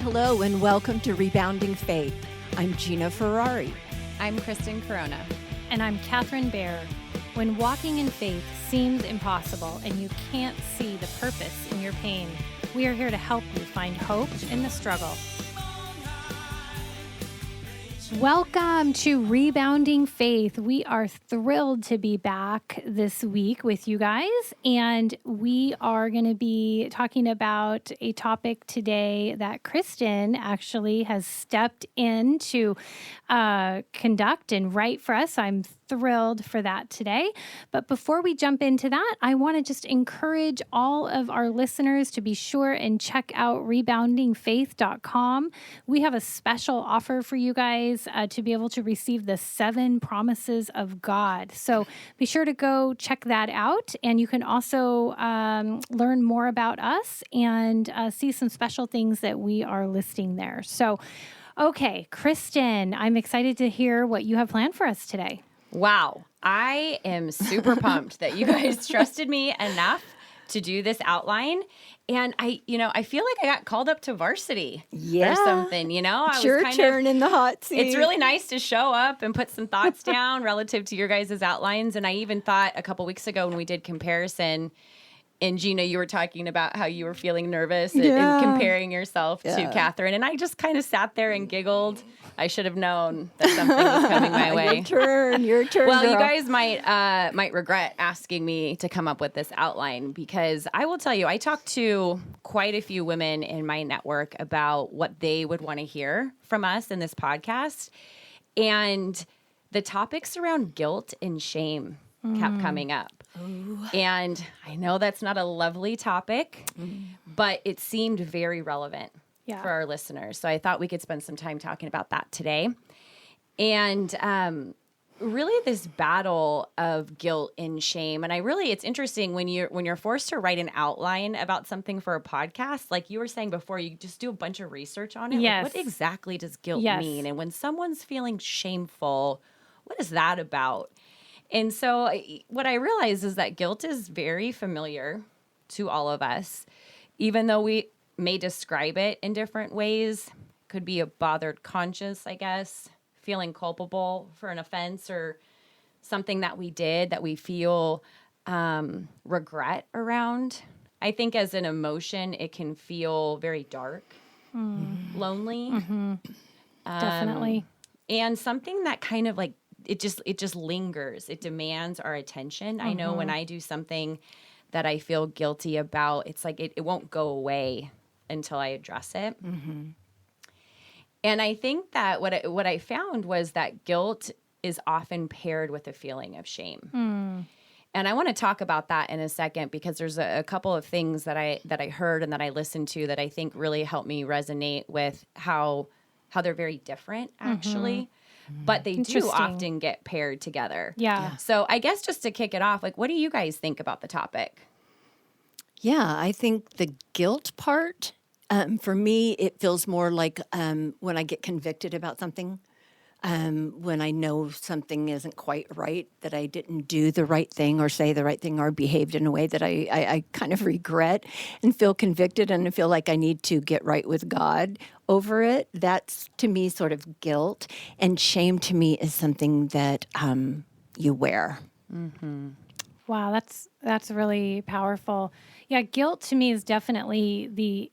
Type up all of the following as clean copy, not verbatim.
Hello and welcome to Rebounding Faith. I'm Gina Ferrari. I'm Kristen Corona. And I'm Catherine Baer. When walking in faith seems impossible and you can't see the purpose in your pain, we are here to help you find hope in the struggle. Welcome to Rebounding Faith. We are thrilled to be back this week with you guys, and we are going to be talking about a topic today that Kristen actually has stepped in to conduct and write for us. I'm thrilled for that today. But before we jump into that, I want to just encourage all of our listeners to be sure and check out reboundingfaith.com. We have a special offer for you guys to be able to receive the 7 promises of God. So be sure to go check that out. And you can also learn more about us and see some special things that we are listing there. So, okay, Kristen, I'm excited to hear what you have planned for us today. Wow. I am super pumped that you guys trusted me enough to do this outline. And I feel like I got called up to varsity or something, It's your turn in the hot seat. It's really nice to show up and put some thoughts down relative to your guys' outlines. And I even thought a couple weeks ago when we did comparison, and Gina, you were talking about how you were feeling nervous and comparing yourself to Catherine. And I just kind of sat there and giggled. I should have known that something was coming my way. Your turn. Well, girl. you guys might regret asking me to come up with this outline, because I will tell you, I talked to quite a few women in my network about what they would want to hear from us in this podcast. And the topics around guilt and shame kept coming up. Ooh. And I know that's not a lovely topic, but it seemed very relevant for our listeners. So I thought we could spend some time talking about that today. And really this battle of guilt and shame. And it's interesting when you're forced to write an outline about something for a podcast, like you were saying before, you just do a bunch of research on it. Yes. Like, what exactly does guilt mean? And when someone's feeling shameful, what is that about? And so what I realized is that guilt is very familiar to all of us, even though we may describe it in different ways. Could be a bothered conscience, I guess, feeling culpable for an offense or something that we did that we feel regret around. I think as an emotion, it can feel very dark, lonely. Mm-hmm. Definitely. And something that kind of like, it just lingers. It demands our attention. I know when I do something that I feel guilty about, it's like it won't go away until I address it. Mm-hmm. And I think that what I found was that guilt is often paired with a feeling of shame. And I want to talk about that in a second, because there's a couple of things that I heard and that I listened to that I think really helped me resonate with how they're very different, actually. But they do often get paired together. Yeah. So I guess just to kick it off, like, what do you guys think about the topic? Yeah, I think the guilt part, for me, it feels more like when I get convicted about something, when I know something isn't quite right, that I didn't do the right thing or say the right thing or behaved in a way that I kind of regret and feel convicted and feel like I need to get right with God over it. That's, to me, sort of guilt. And shame, to me, is something that you wear. Mm-hmm. Wow, that's really powerful. Yeah, guilt to me is definitely the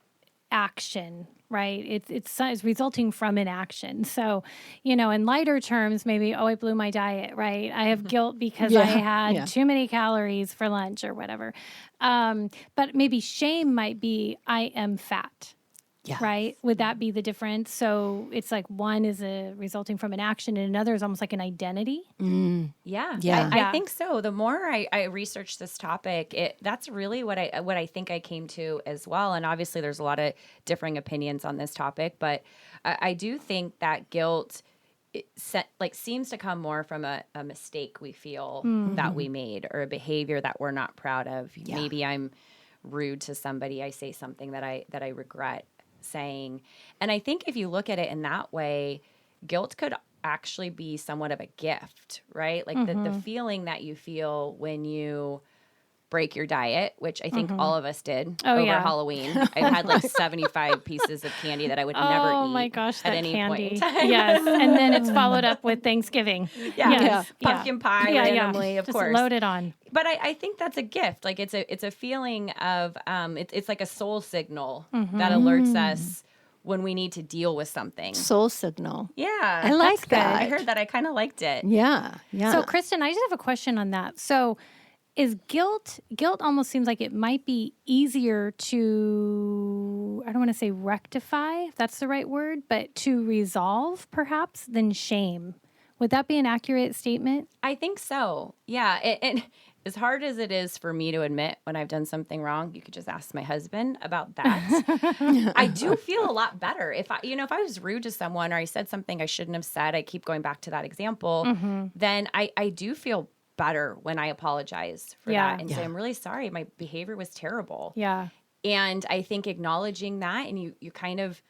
action, right? It's resulting from an action. So, in lighter terms, maybe, I blew my diet, right? I have guilt because I had too many calories for lunch or whatever. But maybe shame might be, I am fat. Yeah. Right? Would that be the difference? So it's like one is resulting from an action and another is almost like an identity. Yeah. I think so. The more I research this topic, that's really what I think I came to as well. And obviously there's a lot of differing opinions on this topic, but I do think that guilt seems to come more from a mistake we feel that we made, or a behavior that we're not proud of. Yeah. Maybe I'm rude to somebody. I say something that I regret saying. And I think if you look at it in that way, guilt could actually be somewhat of a gift, right? Like the feeling that you feel when you break your diet, which I think all of us did Oh, over yeah. Halloween. I had like 75 pieces of candy that I would never eat Oh my gosh, at that any point in candy. time. Yes. And then it's followed up with Thanksgiving. Yeah. Yes. Pumpkin pie Yeah, yeah. randomly, of Just course. loaded on. But I think that's a gift. Like it's a feeling of it's like a soul signal that alerts us when we need to deal with something. Soul signal. Yeah. I like good. that. I heard that. I kind of liked it. Yeah. Yeah. So, Kristen, I just have a question on that. So, is guilt almost seems like it might be easier to, I don't want to say rectify, if that's the right word, but to resolve perhaps than shame. Would that be an accurate statement? I think so. Yeah. And as hard as it is for me to admit when I've done something wrong, you could just ask my husband about that. I do feel a lot better. If if I was rude to someone or I said something I shouldn't have said, I keep going back to that example, then I do feel better when I apologize for Yeah. that and say, I'm really sorry. My behavior was terrible. Yeah. And I think acknowledging that and you kind of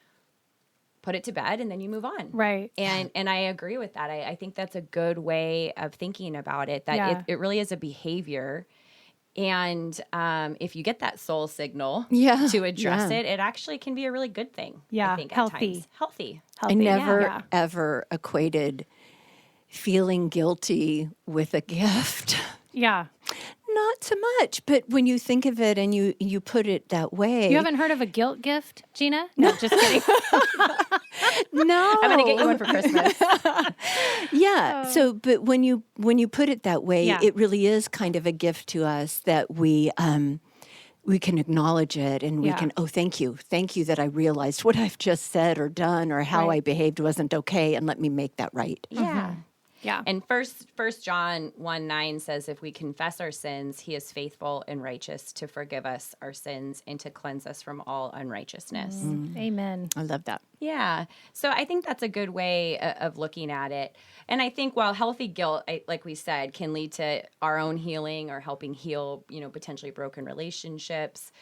put it to bed and then you move on. Right. And I agree with that. I think that's a good way of thinking about it, that it really is a behavior. And if you get that soul signal to address it, it actually can be a really good thing. Yeah. I think Healthy. at times. Healthy. I never, Yeah. ever equated feeling guilty with a gift. Yeah. Not so much, but when you think of it and you put it that way. You haven't heard of a guilt gift, Gina? No, just kidding. No. I'm going to get you one for Christmas. Yeah. So, but when you put it that way, Yeah. it really is kind of a gift to us that we can acknowledge it and we Yeah. can, thank you that I realized what I've just said or done or how Right. I behaved wasn't okay, and let me make that right. Yeah. Yeah. And first John 1:9 says, if we confess our sins, he is faithful and righteous to forgive us our sins and to cleanse us from all unrighteousness. Amen. I love that. Yeah. So I think that's a good way of looking at it. And I think while healthy guilt, like we said, can lead to our own healing or helping heal, potentially broken relationships,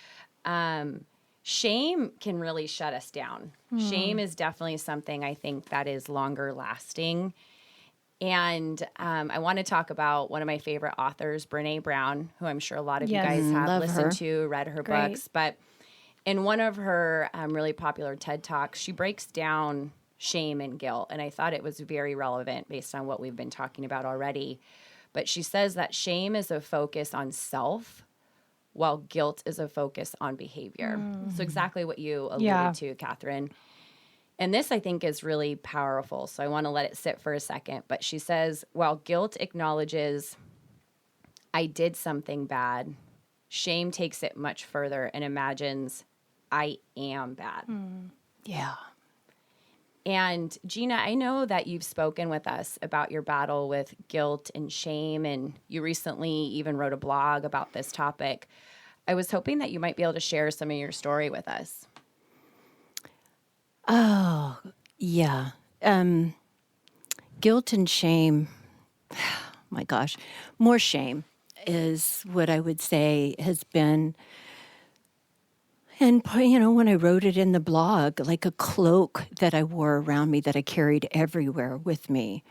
shame can really shut us down. Shame is definitely something I think that is longer lasting. And I want to talk about one of my favorite authors, Brené Brown, who I'm sure a lot of Yes. you guys have Love listened her. to, read her Great. books. But in one of her really popular TED Talks, she breaks down shame and guilt. And I thought it was very relevant based on what we've been talking about already. But she says that shame is a focus on self, while guilt is a focus on behavior. So exactly what you alluded Yeah. to, Catherine. And this, I think, is really powerful. So I want to let it sit for a second. But she says, while guilt acknowledges I did something bad, shame takes it much further and imagines I am bad. Yeah. And Gina, I know that you've spoken with us about your battle with guilt and shame, and you recently even wrote a blog about this topic. I was hoping that you might be able to share some of your story with us. Oh, yeah. Guilt and shame. My gosh. More shame is what I would say has been. And, when I wrote it in the blog, like a cloak that I wore around me that I carried everywhere with me.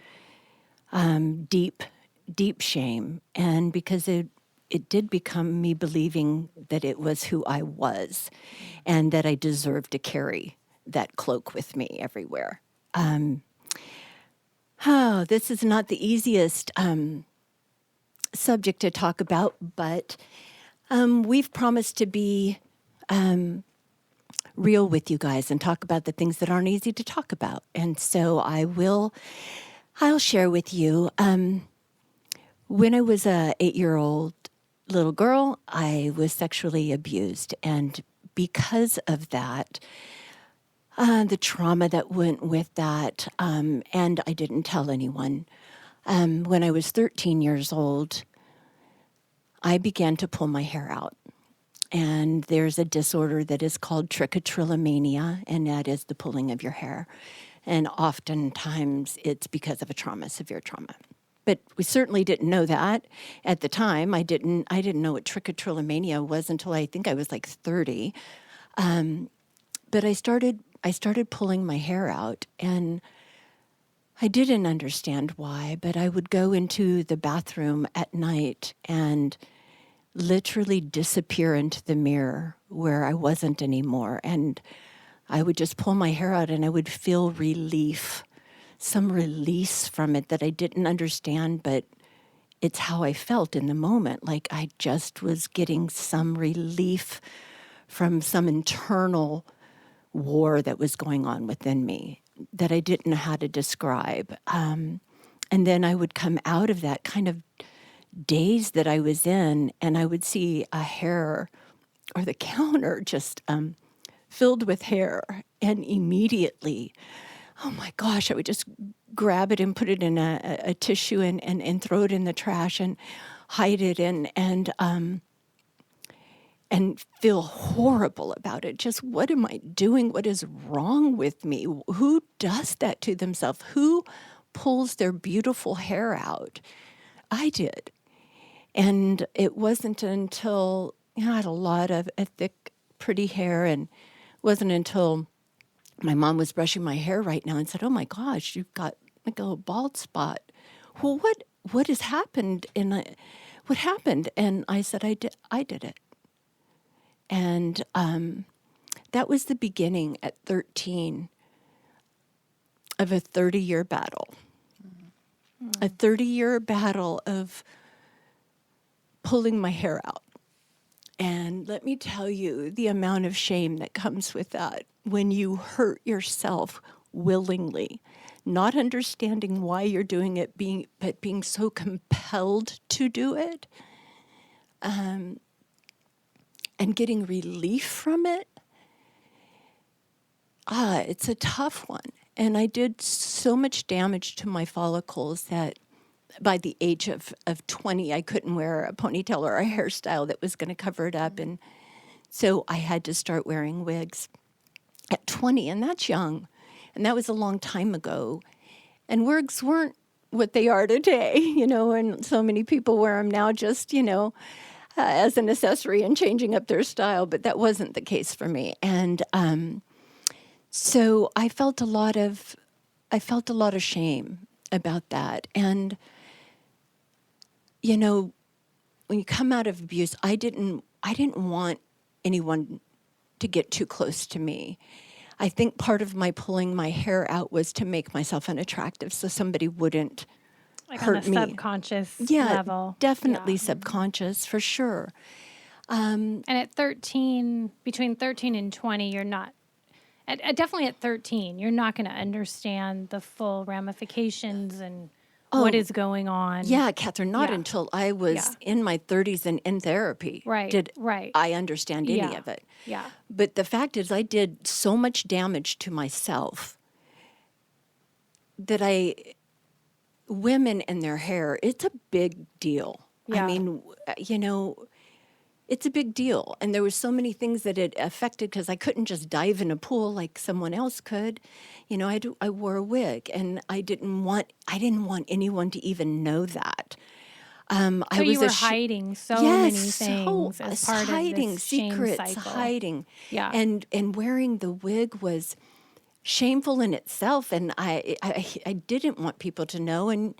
Deep, deep shame. And because it did become me believing that it was who I was and that I deserved to carry that cloak with me everywhere. This is not the easiest subject to talk about, but we've promised to be real with you guys and talk about the things that aren't easy to talk about. And so I'll share with you. When I was a 8-year-old little girl, I was sexually abused. And because of that, the trauma that went with that, and I didn't tell anyone. When I was 13 years old, I began to pull my hair out. And there's a disorder that is called trichotillomania, and that is the pulling of your hair. And oftentimes it's because of a trauma, severe trauma. But we certainly didn't know that at the time. I didn't know what trichotillomania was until I think I was like 30. But I started pulling my hair out, and I didn't understand why, but I would go into the bathroom at night and literally disappear into the mirror where I wasn't anymore. And I would just pull my hair out and I would feel relief, some release from it that I didn't understand, but it's how I felt in the moment. Like I just was getting some relief from some internal war that was going on within me that I didn't know how to describe. And then I would come out of that kind of daze that I was in, and I would see a hair or the counter just filled with hair. And immediately, oh my gosh, I would just grab it and put it in a tissue and throw it in the trash and hide it and feel horrible about it. Just what am I doing? What is wrong with me? Who does that to themselves? Who pulls their beautiful hair out? I did. And it wasn't until, I had a lot of a thick, pretty hair, and it wasn't until my mom was brushing my hair right now and said, "Oh my gosh, you've got like a little bald spot. Well, what has happened?" And what happened? And I said, I did it. And that was the beginning at 13 of a 30-year battle. A 30-year battle of pulling my hair out. And let me tell you the amount of shame that comes with that when you hurt yourself willingly, not understanding why you're doing it, but being so compelled to do it, and getting relief from it. It's a tough one. And I did so much damage to my follicles that by the age of 20, I couldn't wear a ponytail or a hairstyle that was going to cover it up. And so I had to start wearing wigs at 20, and that's young. And that was a long time ago. And wigs weren't what they are today, and so many people wear them now just, as an accessory and changing up their style. But that wasn't the case for me. And so I felt a lot of shame about that. And when you come out of abuse, I didn't want anyone to get too close to me. I think part of my pulling my hair out was to make myself unattractive so somebody wouldn't Like hurt on a me. subconscious Yeah, level. definitely Yeah. subconscious for sure. And at 13, between 13 and 20, you're not, definitely at 13, you're not going to understand the full ramifications and what is going on. Yeah, Catherine, not Yeah. until I was Yeah. in my 30s and in therapy did Right. I understand any Yeah. of it. Yeah. But the fact is, I did so much damage to myself that women and their hair, it's a big deal. Yeah. I mean, it's a big deal. And there were so many things that it affected because I couldn't just dive in a pool like someone else could. I wore a wig, and I didn't want anyone to even know that. So I was you were a hiding so many Yes, things as part hiding of this shame secrets, cycle. hiding. Yeah. And wearing the wig was shameful in itself, and I didn't want people to know,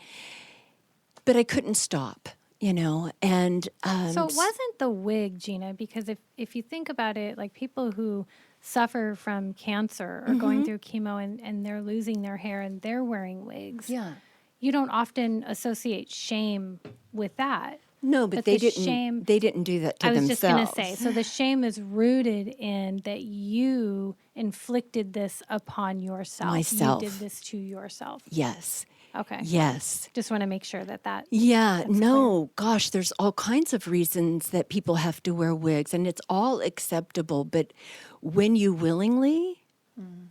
but I couldn't stop, and So it wasn't the wig, Gina, because if you think about it, like people who suffer from cancer or going through chemo and they're losing their hair and they're wearing wigs, yeah. you don't often associate shame with that. No, but But they the didn't. shame- They didn't do that to I was themselves. just going to say, so the shame is rooted in that you inflicted this upon yourself. Myself. You did this to yourself. Yes. Okay. Yes. Just want to make sure that. Yeah, That's no, gosh, there's all kinds of reasons that people have to wear wigs, and it's all acceptable. But when you willingly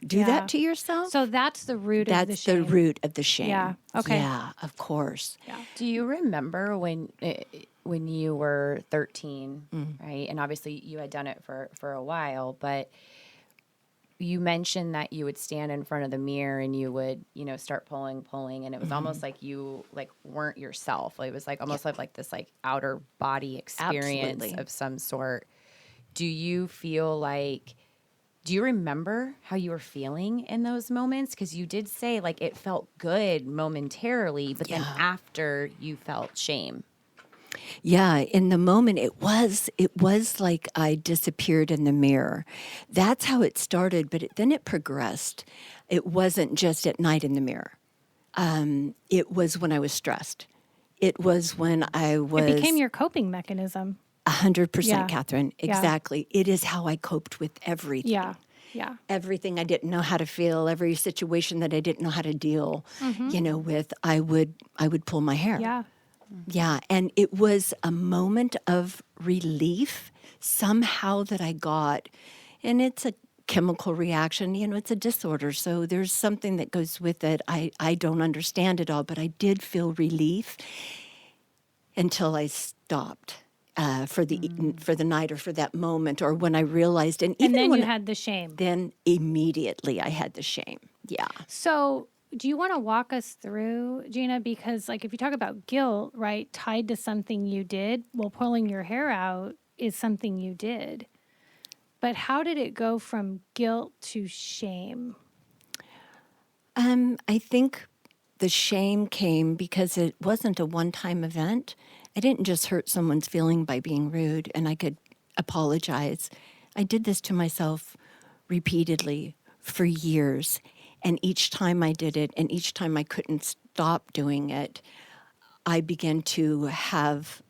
do Yeah. that to yourself, So that's the root of the that's shame. the root of the shame. Yeah, okay. Yeah, of course. Yeah. Do you remember when you were 13, Mm-hmm. right? And obviously you had done it for a while, but you mentioned that you would stand in front of the mirror and you would, start pulling, and it was almost like you weren't yourself. It was almost like this outer body experience Absolutely. of some sort. Do you remember how you were feeling in those moments? Because you did say it felt good momentarily, but then Yeah. after you felt shame. Yeah, in the moment it was like I disappeared in the mirror. That's how it started, but then it progressed. It wasn't just at night in the mirror. It was when I was stressed. It was when I It became was your coping mechanism. 100%, Yeah. Catherine. Yeah. Exactly. It is how I coped with everything. Yeah. Yeah. Everything I didn't know how to feel, every situation that I didn't know how to deal, with, I would pull my hair. Yeah. Yeah, and it was a moment of relief somehow that I got. And it's a chemical reaction, it's a disorder. So there's something that goes with it. I don't understand it all, but I did feel relief until I stopped for the night or for that moment or when I realized. And even And then when you had the shame. then immediately I had the shame. Yeah. So, do you want to walk us through, Gina? Because, like, if you talk about guilt, right, tied to something you did, well, pulling your hair out is something you did. But how did it go from guilt to shame? I think the shame came because it wasn't a one-time event. I didn't just hurt someone's feeling by being rude and I could apologize. I did this to myself repeatedly for years. And each time I did it and each time I couldn't stop doing it, I began to have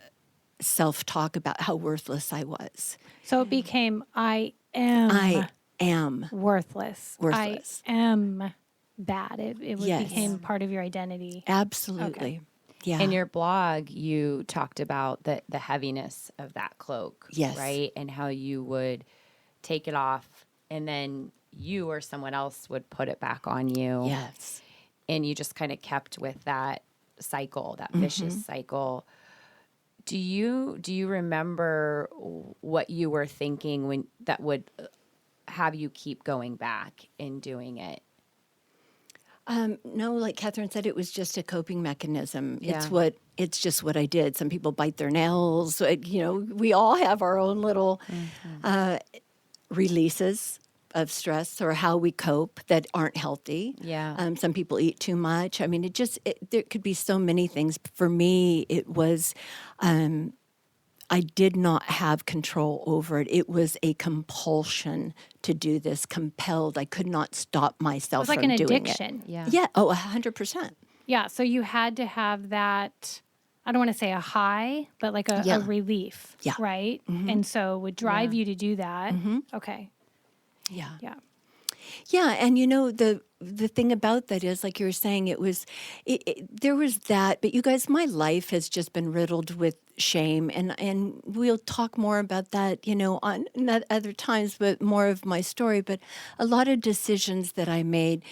self-talk about how worthless I was. So it became, I am I am worthless. worthless. I am bad. It Yes. became part of your identity. Absolutely. Yeah. In your blog, you talked about the heaviness of that cloak, Yes. right? And how you would take it off and then you or someone else would put it back on you. Yes. And you just kind of kept with that cycle, that vicious cycle. Do you remember what you were thinking when that would have you keep going back and doing it? No, like Catherine said, it was just a coping mechanism. Yeah. It's just what I did. Some people bite their nails. We all have our own little releases of stress or how we cope that aren't healthy. Yeah. Some people eat too much. I mean, there could be so many things. For me, it was, I did not have control over it. It was a compulsion to do this, compelled. I could not stop It myself was like from an doing addiction. Yeah. it. Yeah. Oh, 100%. Yeah. So you had to have that, I don't want to say a high, but like a Yeah. relief. Yeah. Right. And so it would drive you to do that. Okay. Yeah. Yeah. Yeah, and the thing about that is, like you were saying, there was that, but you guys, my life has just been riddled with shame, and we'll talk more about that, on not other times, but more of my story. But a lot of decisions that I made,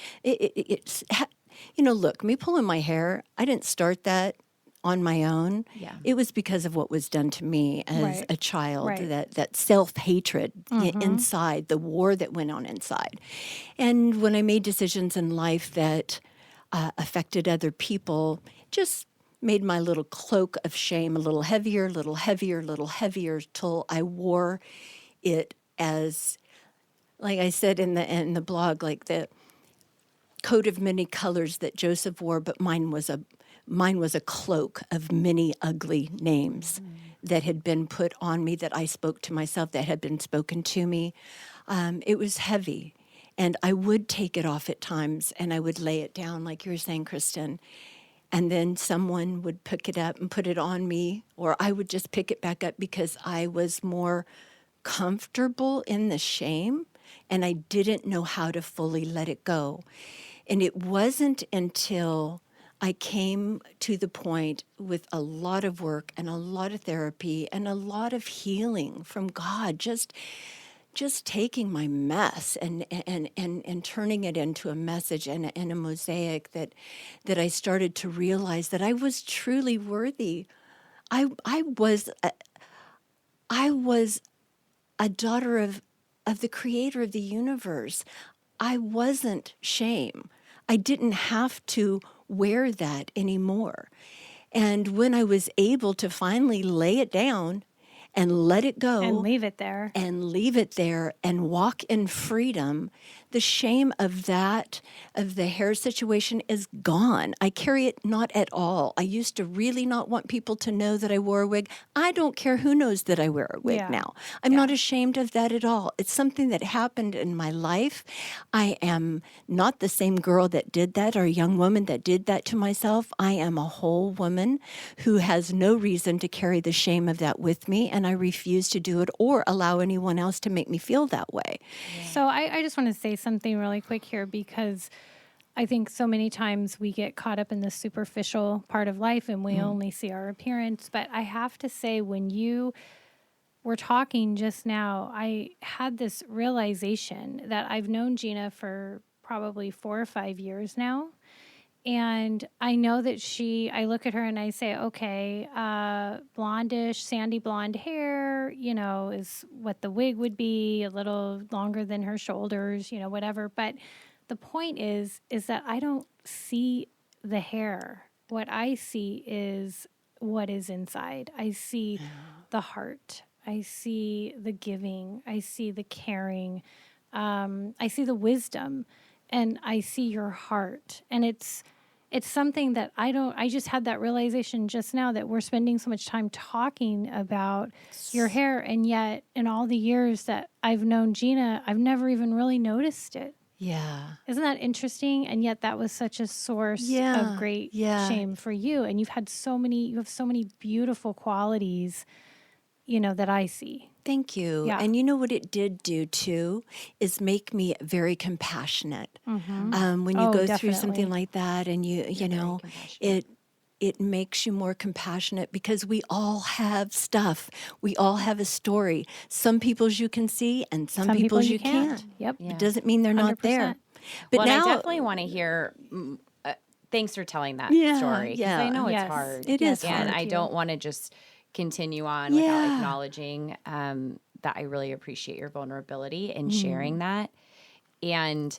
look, me pulling my hair, I didn't start that on my own. Yeah. It was because of what was done to me as Right. a child, Right. that self-hatred inside, the war that went on inside. And when I made decisions in life that affected other people, just made my little cloak of shame a little heavier, little heavier, little heavier, till I wore it as, like I said in the blog, like the coat of many colors that Joseph wore, but mine was a cloak of many ugly names that had been put on me, that I spoke to myself, that had been spoken to me. It was heavy. And I would take it off at times and I would lay it down, like you were saying, Kristen. And then someone would pick it up and put it on me, or I would just pick it back up because I was more comfortable in the shame and I didn't know how to fully let it go. And it wasn't until I came to the point with a lot of work and a lot of therapy and a lot of healing from God, just taking my mess and turning it into a message and a mosaic, that I started to realize that I was truly worthy. I was a daughter of the creator of the universe. I wasn't shame. I didn't have to wear that anymore. And when I was able to finally lay it down and let it go And leave it there. and leave it there and walk in freedom, the shame of the hair situation is gone. I carry it not at all. I used to really not want people to know that I wore a wig. I don't care who knows that I wear a wig Yeah. now. I'm not ashamed of that at all. It's something that happened in my life. I am not the same girl that did that or a young woman that did that to myself. I am a whole woman who has no reason to carry the shame of that with me, and I refuse to do it or allow anyone else to make me feel that way. So I just want to say something really quick here, because I think so many times we get caught up in the superficial part of life and we only see our appearance. But I have to say, when you were talking just now, I had this realization that I've known Gina for probably 4 or 5 years now. And I know that I look at her and I say, okay, blondish, sandy blonde hair, is what the wig would be, a little longer than her shoulders, whatever. But the point is that I don't see the hair. What I see is what is inside. I see the heart. I see the giving. I see the caring. I see the wisdom, and I see your heart. And it's something that I just had that realization just now, that we're spending so much time talking about your hair. And yet in all the years that I've known Gina, I've never even really noticed it. Yeah. Isn't that interesting? And yet that was such a source of great shame for you. And you have so many beautiful qualities, that I see. Thank you. Yeah. And you know what it did do too is make me very compassionate. When you Oh, go through definitely. something like that, and you know, it makes you more compassionate, because we all have stuff. We all have a story. Some people's you can see, and some people's you can't. Yep. It doesn't mean they're not there. 100%. But Well, now, and I definitely want to hear. Thanks for telling that Yeah, story, because yeah. I know Yes. it's hard. It is and hard. I don't want to just continue on without Yeah. acknowledging that I really appreciate your vulnerability and sharing that. And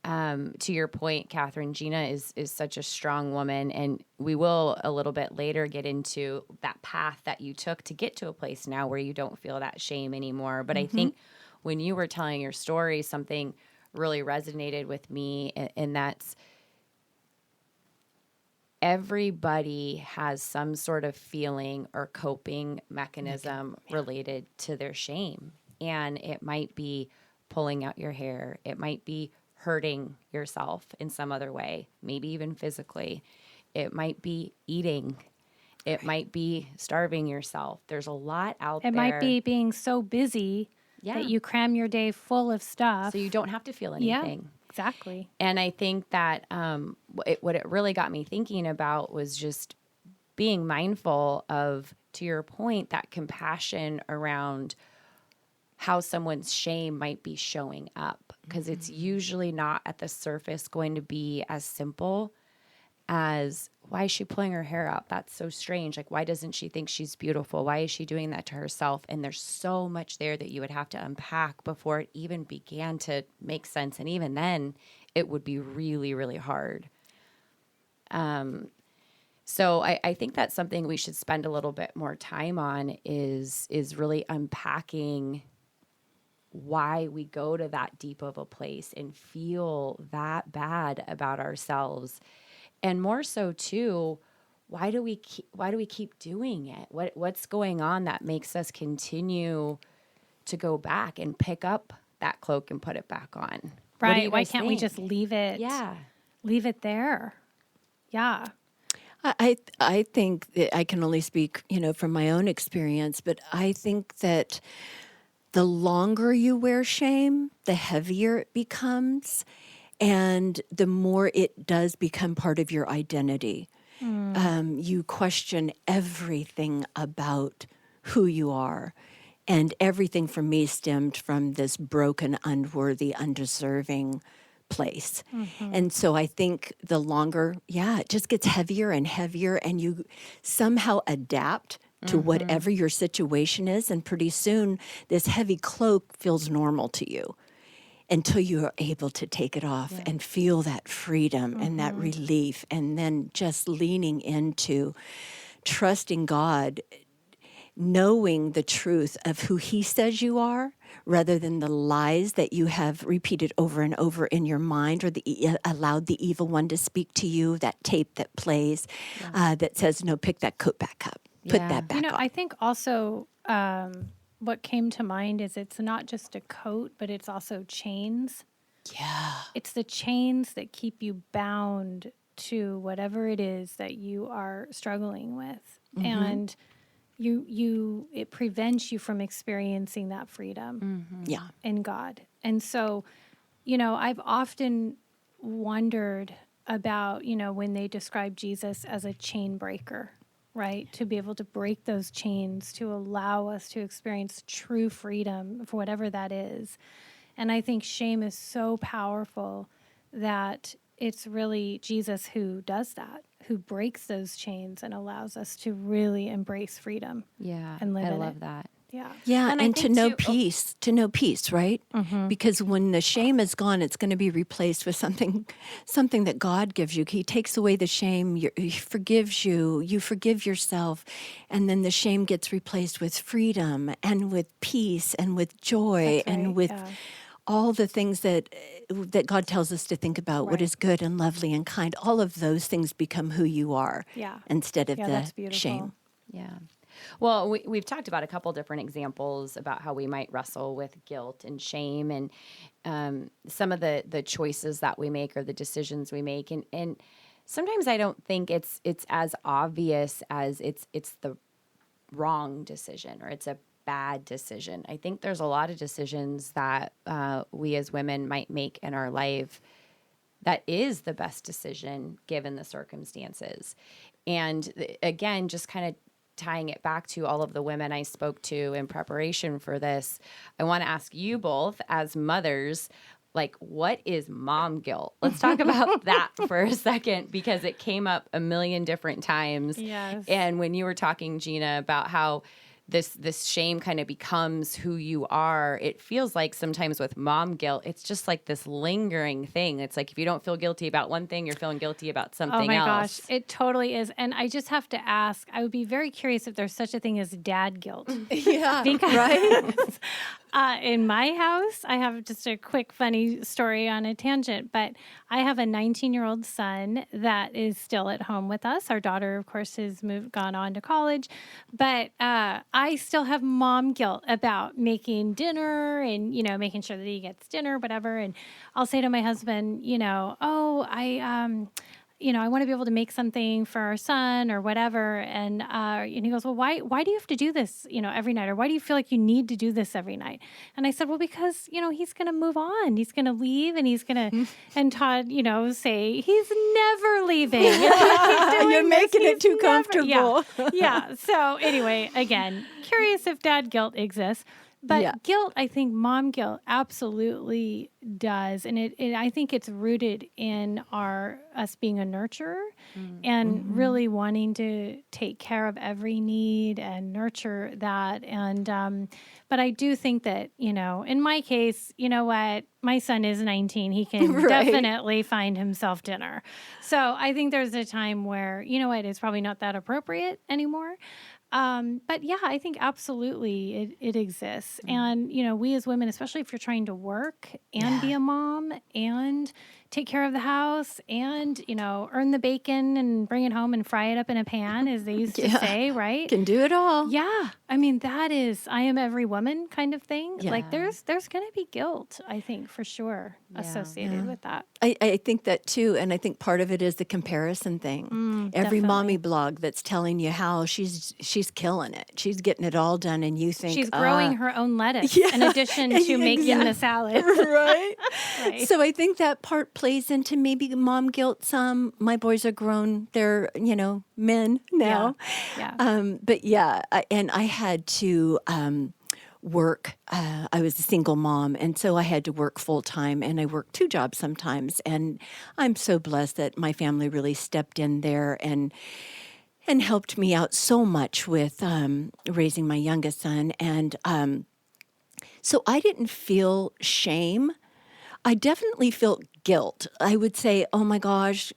to your point, Catherine, Gina is such a strong woman, and we will a little bit later get into that path that you took to get to a place now where you don't feel that shame anymore. But I think when you were telling your story, something really resonated with me, and that's everybody has some sort of feeling or coping mechanism related to their shame. And it might be pulling out your hair. It might be hurting yourself in some other way, maybe even physically. It might be eating. It might be starving yourself. There's a lot out there. It might be being so busy that you cram your day full of stuff. So you don't have to feel Yeah, anything. exactly. And I think that what it really got me thinking about was just being mindful of, to your point, that compassion around how someone's shame might be showing up, because it's usually not at the surface going to be as simple as, why is she pulling her hair out? That's so strange. Like, why doesn't she think she's beautiful? Why is she doing that to herself? And there's so much there that you would have to unpack before it even began to make sense. And even then, it would be really, really hard. So I think that's something we should spend a little bit more time on, is really unpacking why we go to that deep of a place and feel that bad about ourselves. And more so too, why do we keep doing it? What's going on that makes us continue to go back and pick up that cloak and put it back on? What do Right. you Why guys can't we think? just leave it? Yeah. Leave it there. Yeah. I think that I can only speak, from my own experience, but I think that the longer you wear shame, the heavier it becomes, and the more it does become part of your identity. You question everything about who you are. And everything for me stemmed from this broken, unworthy, undeserving place. And so I think the longer, it just gets heavier and heavier, and you somehow adapt to whatever your situation is. And pretty soon, this heavy cloak feels normal to you until you are able to take it off and feel that freedom and that relief. And then just leaning into trusting God knowing the truth of who he says you are rather than the lies that you have repeated over and over in your mind, or allowed the evil one to speak to you, that tape that plays that says, no, pick that coat back up, put Yeah. that back on. I think also what came to mind is it's not just a coat, but it's also chains. Yeah. It's the chains that keep you bound to whatever it is that you are struggling with. And it prevents you from experiencing that freedom Yeah. in God. And so, I've often wondered about, when they describe Jesus as a chain breaker, right? To be able to break those chains, to allow us to experience true freedom for whatever that is. And I think shame is so powerful that it's really Jesus who does that, who breaks those chains and allows us to really embrace freedom. Yeah. And live I in love it. that. Yeah. Yeah, And I and to think know too- peace, right? Because when the shame is gone, it's going to be replaced with something that God gives you. He takes away the shame, he forgives you, you forgive yourself, and then the shame gets replaced with freedom and with peace and with joy That's right, and with yeah. all the things that God tells us to think about, what Right. is good and lovely and kind. All of those things become who you are Yeah. instead of Yeah, that's the beautiful. shame. Yeah. Well, we've talked about a couple different examples about how we might wrestle with guilt and shame, and some of the choices that we make or the decisions we make. And sometimes I don't think it's as obvious as it's the wrong decision or it's a bad decision. I think there's a lot of decisions that we as women might make in our life that is the best decision given the circumstances. And again, just kind of tying it back to all of the women I spoke to in preparation for this, I want to ask you both as mothers, like, what is mom guilt? Let's talk about that for a second, because it came up a million different times. Yes. And when you were talking, Gina, about how this shame kind of becomes who you are, it feels like sometimes with mom guilt, it's just like this lingering thing. It's like if you don't feel guilty about one thing, you're feeling guilty about something Oh my else. gosh, it totally is. And I just have to ask, I would be very curious if there's such a thing as dad guilt. Yeah, Because in my house, I have just a quick funny story on a tangent, but I have a 19-year-old son that is still at home with us. Our daughter, of course, has gone on to college, but I still have mom guilt about making dinner and, making sure that he gets dinner, whatever. And I'll say to my husband, I want to be able to make something for our son or whatever. And he goes, well, why do you have to do this, every night? Or why do you feel like you need to do this every night? And I said, well, because, he's going to move on. He's going to leave and he's going to, and Todd, say, he's never leaving. You're making it too comfortable. Yeah. Yeah. So anyway, again, curious if dad guilt exists. But Yeah. guilt, I think mom guilt absolutely does. And I think it's rooted in us being a nurturer and really wanting to take care of every need and nurture that. And, but I do think that, in my case, you know what? My son is 19. He can Right. definitely find himself dinner. So I think there's a time where, it's probably not that appropriate anymore. But yeah, I think absolutely it exists. And, we as women, especially if you're trying to work and be a mom and take care of the house and, earn the bacon and bring it home and fry it up in a pan, as they used to say, right? Can do it all. Yeah. I mean, that is, I am every woman kind of thing. Yeah. Like there's going to be guilt, I think, for sure, associated with that. I think that too, and I think part of it is the comparison thing. Every definitely. mommy blog that's telling you how she's killing it, she's getting it all done, and you think She's growing her own lettuce yeah, in addition to making the salad. right? Right. So I think that part plays into maybe mom guilt. Some my boys are grown; they're men now. Yeah. But yeah, and I had to work. I was a single mom, and so I had to work full time, and I worked 2 jobs sometimes. And I'm so blessed that my family really stepped in there and helped me out so much with raising my youngest son. And so I didn't feel shame. I definitely felt guilt. I would say, oh my gosh,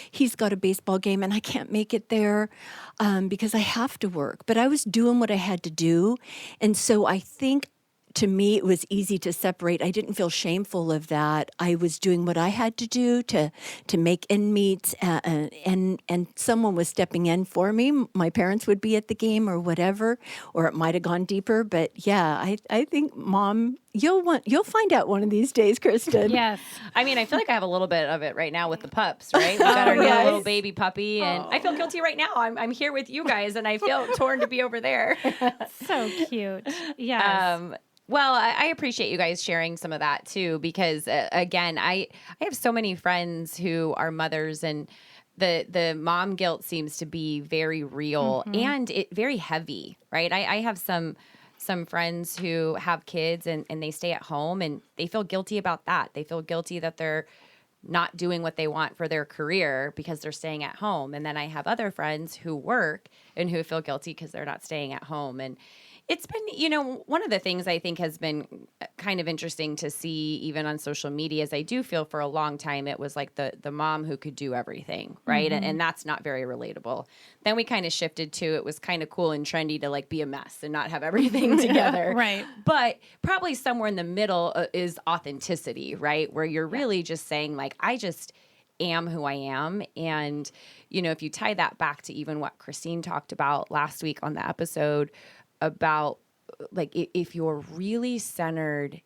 he's got a baseball game and I can't make it there because I have to work. But I was doing what I had to do. And so I think to me, it was easy to separate. I didn't feel shameful of that. I was doing what I had to do to make end meet, and someone was stepping in for me. My parents would be at the game or whatever, or it might have gone deeper. But yeah, I think Mom, you'll find out one of these days, Kristen. Yes. I mean, I feel like I have a little bit of it right now with the pups, right? We got our new Yes. little baby puppy, and I feel guilty right now. I'm here with you guys, and I feel torn to be over there. So cute. Yes. Well, I appreciate you guys sharing some of that too, because again, I have so many friends who are mothers, and the mom guilt seems to be very real and it very heavy, right? I have some friends who have kids and they stay at home and they feel guilty about that. They feel guilty that they're not doing what they want for their career because they're staying at home. And then I have other friends who work and who feel guilty because they're not staying at home. And it's been, one of the things I think has been kind of interesting to see even on social media is I do feel for a long time it was like the mom who could do everything, right? And that's not very relatable. Then we kind of shifted to it was kind of cool and trendy to like be a mess and not have everything together. Right. But probably somewhere in the middle is authenticity, right? Where you're really just saying like, I just am who I am. And, if you tie that back to even what Christine talked about last week on the episode about like if you're really centered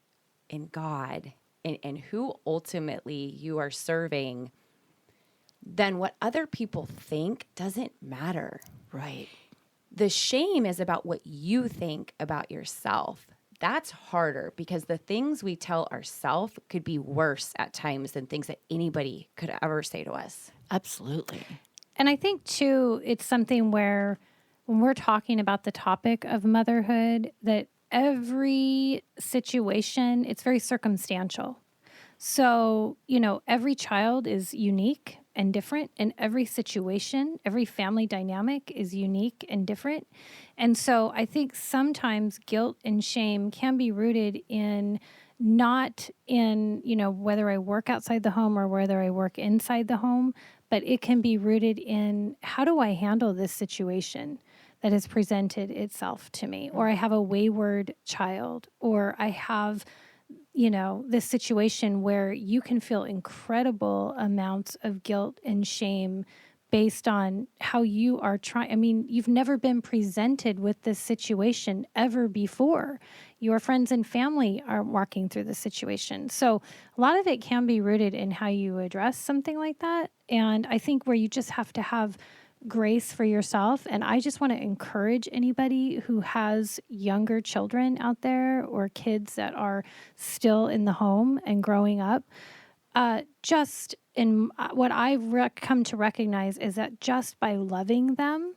in God and who ultimately you are serving, then what other people think doesn't matter. Right. The shame is about what you think about yourself. That's harder because the things we tell ourselves could be worse at times than things that anybody could ever say to us. Absolutely. And I think, too, it's something where when we're talking about the topic of motherhood, that every situation, it's very circumstantial. So, every child is unique and different, and every situation, every family dynamic is unique and different. And so I think sometimes guilt and shame can be rooted in not in, whether I work outside the home or whether I work inside the home, but it can be rooted in how do I handle this situation that has presented itself to me, or I have a wayward child, or I have, this situation where you can feel incredible amounts of guilt and shame based on how you are trying. I mean, you've never been presented with this situation ever before. Your friends and family are walking through the situation. So a lot of it can be rooted in how you address something like that. And I think where you just have to have grace for yourself. And I just want to encourage anybody who has younger children out there or kids that are still in the home and growing up. Just in what I've come to recognize is that just by loving them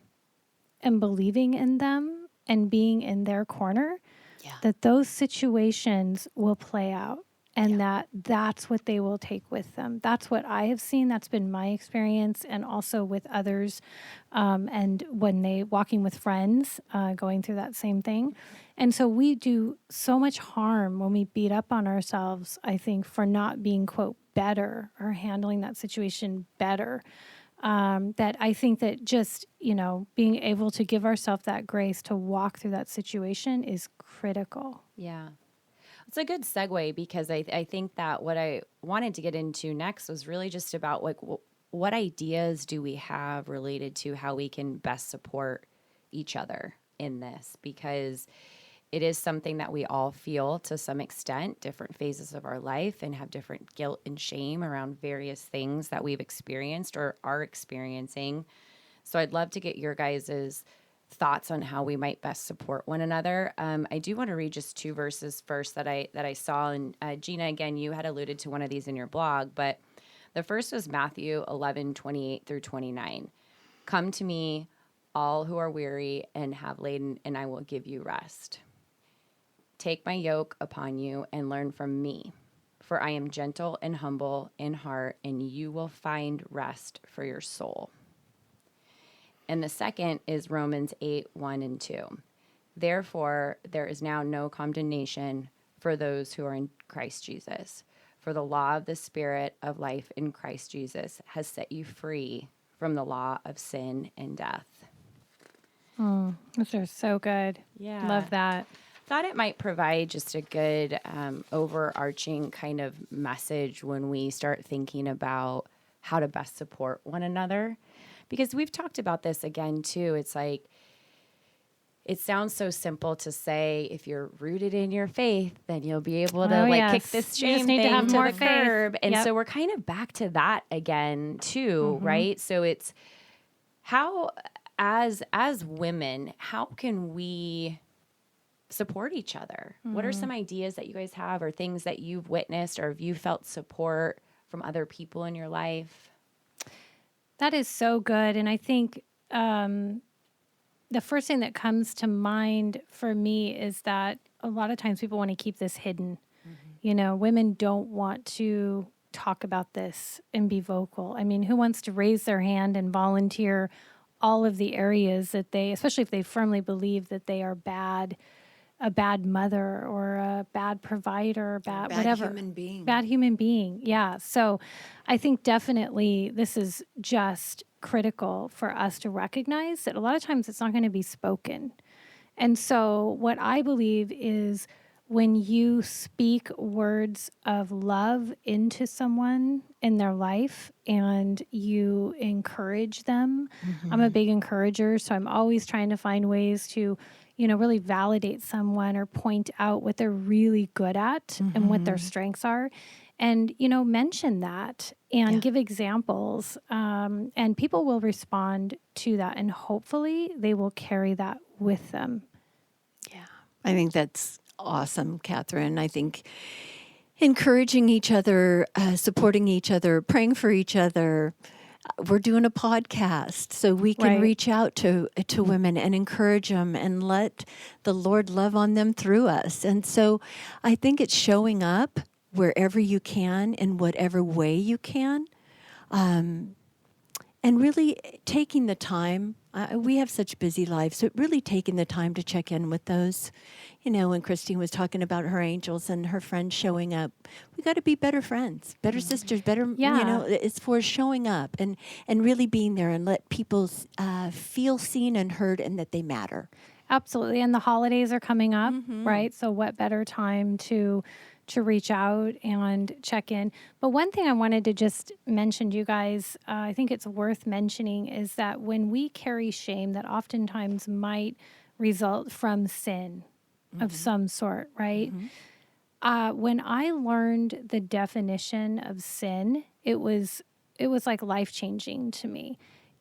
and believing in them and being in their corner, that those situations will play out. And that's what they will take with them. That's what I have seen. That's been my experience, and also with others. And when they walking with friends, going through that same thing. And so we do so much harm when we beat up on ourselves, I think, for not being, quote, better or handling that situation better. That I think that just, being able to give ourselves that grace to walk through that situation is critical. Yeah. It's a good segue because I think that what I wanted to get into next was really just about like what ideas do we have related to how we can best support each other in this, because it is something that we all feel to some extent, different phases of our life, and have different guilt and shame around various things that we've experienced or are experiencing. So I'd love to get your guys's thoughts on how we might best support one another. I do want to read just two verses first that I saw. And Gina, again, you had alluded to one of these in your blog, but the first was Matthew 11:28 through 29. Come to me, all who are weary and have laden, and I will give you rest. Take my yoke upon you and learn from me, for I am gentle and humble in heart, and you will find rest for your soul. And the second is Romans 8:1-2. Therefore, there is now no condemnation for those who are in Christ Jesus. For the law of the Spirit of life in Christ Jesus has set you free from the law of sin and death. Those are so good. Yeah. Love that. Thought it might provide just a good overarching kind of message when we start thinking about how to best support one another. Because we've talked about this again, too. It's like, it sounds so simple to say, if you're rooted in your faith, then you'll be able to kick this You just shame need to thing have to more the faith. curb. And Yep. so we're kind of back to that again, too, right? So it's how, as women, how can we support each other? What are some ideas that you guys have, or things that you've witnessed, or have you felt support from other people in your life? That is so good. And I think the first thing that comes to mind for me is that a lot of times people want to keep this hidden. You know, women don't want to talk about this and be vocal. I mean, who wants to raise their hand and volunteer all of the areas that they, especially if they firmly believe that they are bad, a bad mother or a bad provider, bad whatever. human being. Bad human being. Yeah. So I think definitely this is just critical for us to recognize that a lot of times it's not going to be spoken. And so what I believe is when you speak words of love into someone in their life and you encourage them. I'm a big encourager, so I'm always trying to find ways to, you know, really validate someone or point out what they're really good at and what their strengths are. And, you know, mention that and give examples. And people will respond to that. And hopefully they will carry that with them. Yeah, I think that's awesome, Catherine. I think encouraging each other, supporting each other, praying for each other. We're doing a podcast, so we can Right. reach out to women and encourage them and let the Lord love on them through us. And so I think it's showing up wherever you can, in whatever way you can, and really taking the time. We have such busy lives, so really taking the time to check in with those. You know, when Christine was talking about her angels and her friends showing up, we got to be better friends, better sisters, better, you Yeah. know, it's for showing up and really being there and let people feel seen and heard and that they matter. Absolutely. And the holidays are coming up, right? So what better time to reach out and check in. But one thing I wanted to just mention to you guys, I think it's worth mentioning, is that when we carry shame, that oftentimes might result from sin of some sort, right? When I learned the definition of sin, it was like life-changing to me.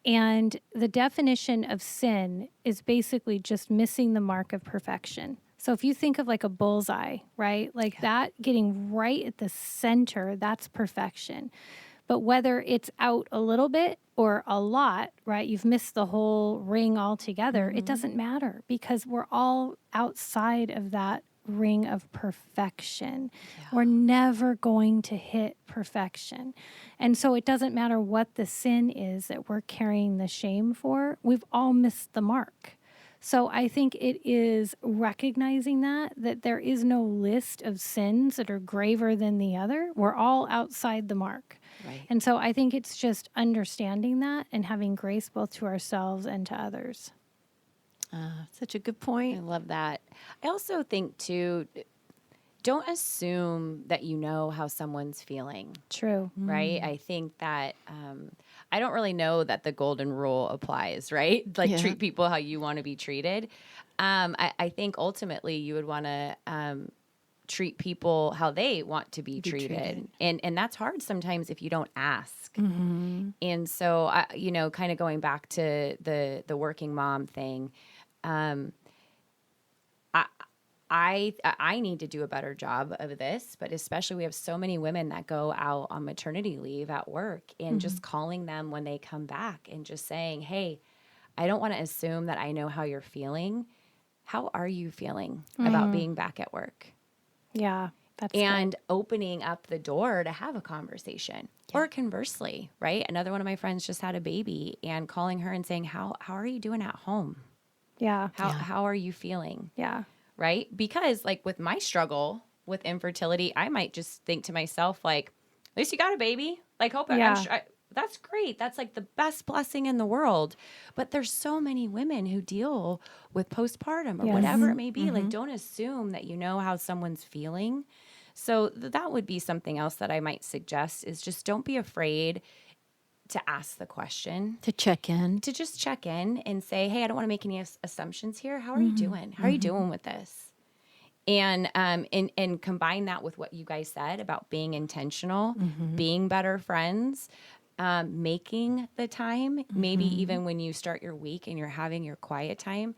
And the definition of sin is basically just missing the mark of perfection. So if you think of like a bullseye, right? Like that getting right at the center, that's perfection. But whether it's out a little bit or a lot, right? You've missed the whole ring altogether. It doesn't matter because we're all outside of that ring of perfection. We're never going to hit perfection. And so it doesn't matter what the sin is that we're carrying the shame for. We've all missed the mark. So I think it is recognizing that there is no list of sins that are graver than the other. We're all outside the mark. Right. And so I think it's just understanding that and having grace both to ourselves and to others. Such a good I point. love that. I also think, too, don't assume that you know how someone's feeling. True. Right? I think that I don't really know that the golden rule applies, right? Like Yeah. treat people how you want to be treated. I think ultimately you would want to treat people how they want to be treated. And that's hard sometimes if you don't ask. And so, you know, kind of going back to the working mom thing, I need to do a better job of this, but especially we have so many women that go out on maternity leave at work and just calling them when they come back and just saying, hey, I don't want to assume that I know how you're feeling. How are you feeling about being back at work? Yeah. That's And opening up the door to have a conversation. Or conversely, right? Another one of my friends just had a baby and calling her and saying, how are you doing at home? good. Yeah. How are you feeling? Yeah. Right? Because like with my struggle with infertility, I might just think to myself, like, at least you got a baby. Like, hope Yeah. I'm sure that's great. That's like the best blessing in the world. But there's so many women who deal with postpartum or Yes. whatever it may be. Like, don't assume that you know how someone's feeling. So that would be something else that I might suggest is just don't be afraid to ask the question, To check in. to just check in and say, hey, I don't want to make any assumptions here. How are you doing? How are you doing with this? And combine that with what you guys said about being intentional, being better friends, making the time, maybe even when you start your week and you're having your quiet time,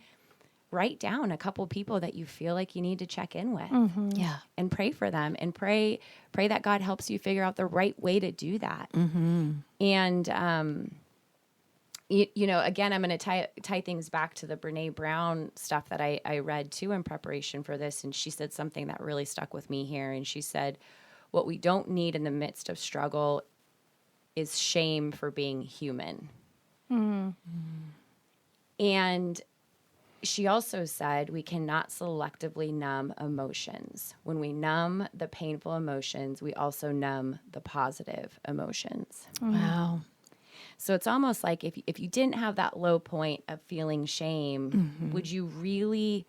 write down a couple people that you feel like you need to check in with Yeah. and pray for them and pray that God helps you figure out the right way to do that. And, you know, again, I'm going to tie things back to the Brene Brown stuff that I read too in preparation for this. And she said something that really stuck with me here. And she said, what we don't need in the midst of struggle is shame for being human. And she also said we cannot selectively numb emotions. When we numb the painful emotions, we also numb the positive emotions. Wow. So it's almost like if you didn't have that low point of feeling shame, would you really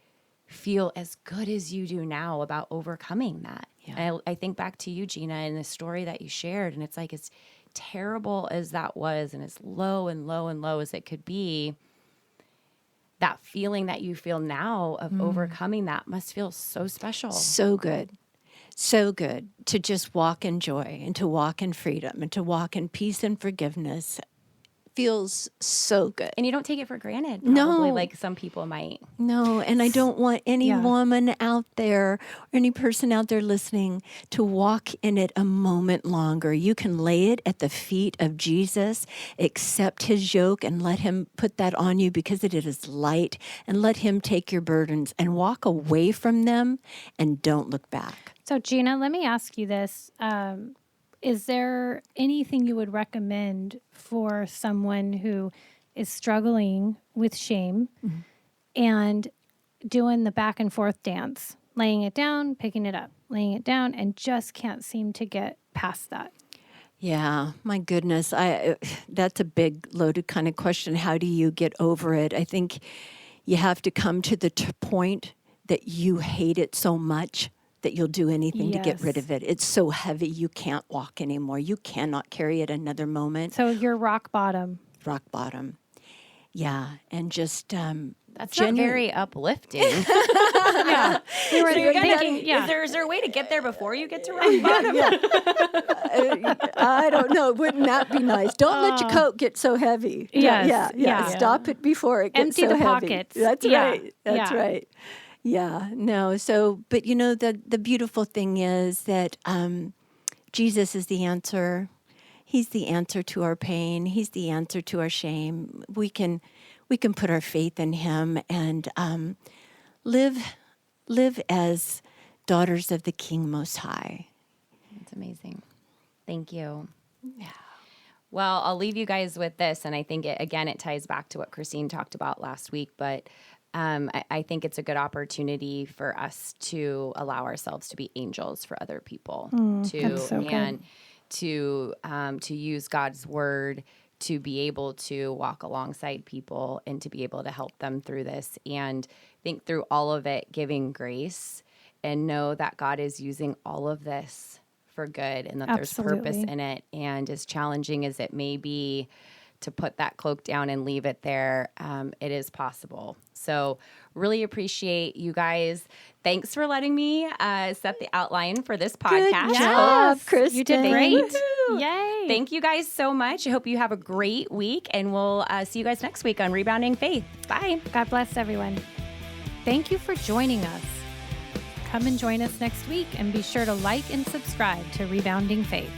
feel as good as you do now about overcoming that? Yeah. And I think back to you, Gina, and the story that you shared, and it's like as terrible as that was and as low and low and low as it could be, that feeling that you feel now of overcoming that must feel so special. So good. So good to just walk in joy and to walk in freedom and to walk in peace and forgiveness. Feels so good. And you don't take it for granted, No. probably like some people might. No, and I don't want any Yeah. woman out there or any person out there listening to walk in it a moment longer. You can lay it at the feet of Jesus, accept his yoke, and let him put that on you because it is light, and let him take your burdens and walk away from them and don't look back. So, Gina, let me ask you this. Is there anything you would recommend for someone who is struggling with shame and doing the back and forth dance, laying it down, picking it up, laying it down, and just can't seem to get past that? Yeah, my goodness. That's a big loaded kind of question. How do you get over it? I think you have to come to the point that you hate it so much that you'll do anything to get rid Yes. of it. It's so heavy you can't walk anymore. You cannot carry it another moment. So you're rock bottom. Rock bottom. Yeah, and just That's not very uplifting. We were So you're gonna- thinking, yeah. Is there a way to get there before you get to rock bottom? I don't know. Wouldn't that be nice? Don't let your coat get so heavy. Yes, Yeah. yeah. Stop it before it gets Empty so the heavy. pockets. That's Yeah, right. That's yeah. right. Yeah. No. So, but you know, the beautiful thing is that Jesus is the answer. He's the answer to our pain. He's the answer to our shame. We can put our faith in him and live as daughters of the King Most High. That's amazing. Thank you. Yeah. Well, I'll leave you guys with this, and I think it ties back to what Christine talked about last week, but I think it's a good opportunity for us to allow ourselves to be angels for other people, that's so good. and to use God's word to be able to walk alongside people and to be able to help them through this, and think through all of it, giving grace, and know that God is using all of this for good and that there's purpose Absolutely. in it. And as challenging as it may be to put that cloak down and leave it there, it is possible. So really appreciate you guys. Thanks for letting me set the outline for this podcast. Good job, Kristen. You did great. Woohoo! Yay. Thank you guys so much. I hope you have a great week, and we'll see you guys next week on Rebounding Faith. Bye. God bless everyone. Thank you for joining us. Come and join us next week, and be sure to like and subscribe to Rebounding Faith.